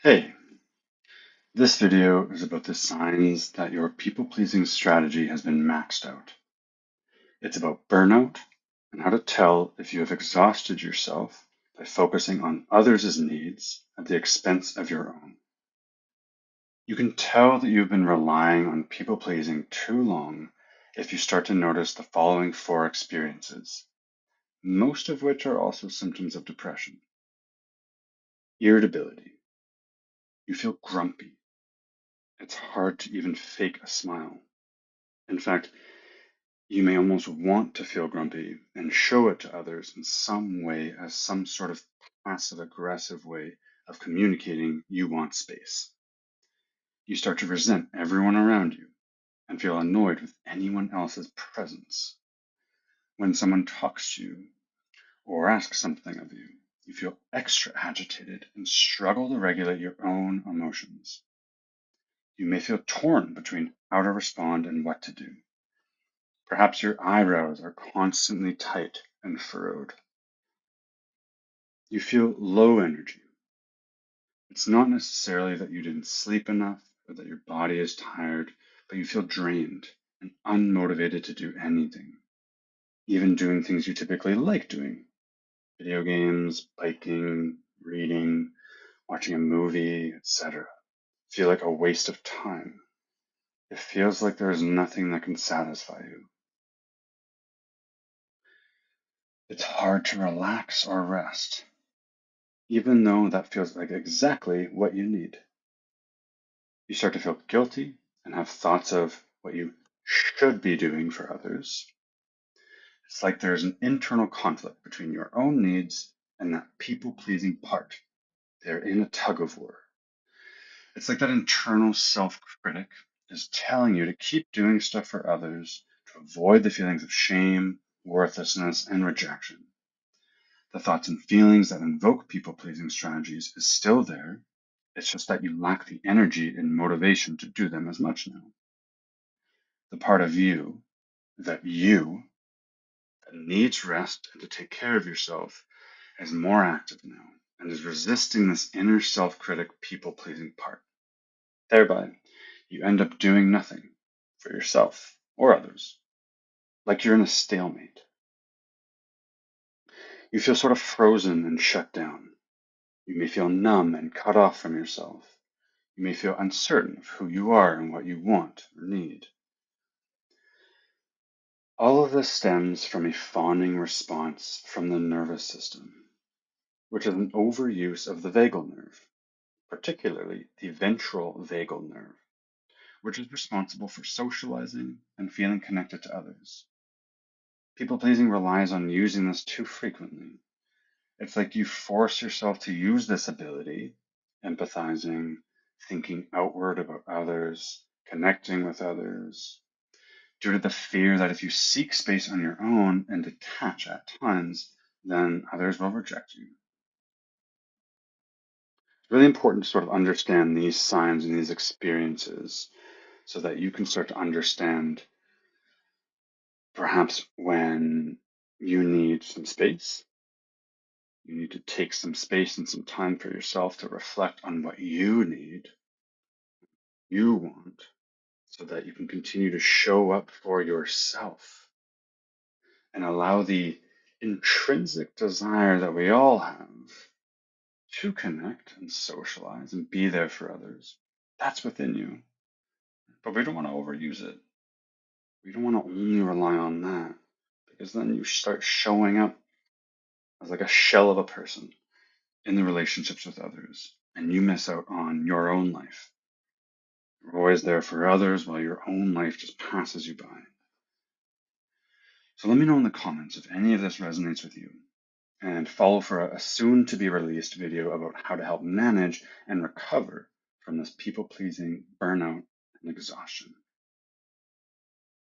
Hey, this video is about the signs that your people-pleasing strategy has been maxed out. It's about burnout and how to tell if you have exhausted yourself by focusing on others' needs at the expense of your own. You can tell that you've been relying on people-pleasing too long if you start to notice the following four experiences, most of which are also symptoms of depression. Irritability. You feel grumpy. It's hard to even fake a smile. In fact, you may almost want to feel grumpy and show it to others in some way as some sort of passive aggressive way of communicating you want space. You start to resent everyone around you and feel annoyed with anyone else's presence. When someone talks to you or asks something of you, you feel extra agitated and struggle to regulate your own emotions. You may feel torn between how to respond and what to do. Perhaps your eyebrows are constantly tight and furrowed. You feel low energy. It's not necessarily that you didn't sleep enough or that your body is tired, but you feel drained and unmotivated to do anything, even doing things you typically like doing. Video games, biking, reading, watching a movie, etc. Feel like a waste of time. It feels like there is nothing that can satisfy you. It's hard to relax or rest, even though that feels like exactly what you need. You start to feel guilty and have thoughts of what you should be doing for others. It's like there's an internal conflict between your own needs and that people pleasing part. They're in a tug of war. It's like that internal self critic is telling you to keep doing stuff for others to avoid the feelings of shame, worthlessness, and rejection. The thoughts and feelings that invoke people pleasing strategies is still there. It's just that you lack the energy and motivation to do them as much now. The part of you that needs rest and to take care of yourself is more active now and is resisting this inner self-critic people-pleasing part. Thereby, you end up doing nothing for yourself or others, like you're in a stalemate. You feel sort of frozen and shut down. You may feel numb and cut off from yourself. You may feel uncertain of who you are and what you want or need. All of this stems from a fawning response from the nervous system, which is an overuse of the vagal nerve, particularly the ventral vagal nerve, which is responsible for socializing and feeling connected to others. People pleasing relies on using this too frequently. It's like you force yourself to use this ability, empathizing, thinking outward about others, connecting with others, due to the fear that if you seek space on your own and detach at times, then others will reject you. It's really important to sort of understand these signs and these experiences so that you can start to understand perhaps when you need some space. You need to take some space and some time for yourself to reflect on what you need, you want, so that you can continue to show up for yourself and allow the intrinsic desire that we all have to connect and socialize and be there for others. That's within you. But we don't want to overuse it. We don't want to only rely on that because then you start showing up as like a shell of a person in the relationships with others and you miss out on your own life. You're always there for others while your own life just passes you by. So let me know in the comments if any of this resonates with you and follow for a soon to be released video about how to help manage and recover from this people pleasing burnout and exhaustion.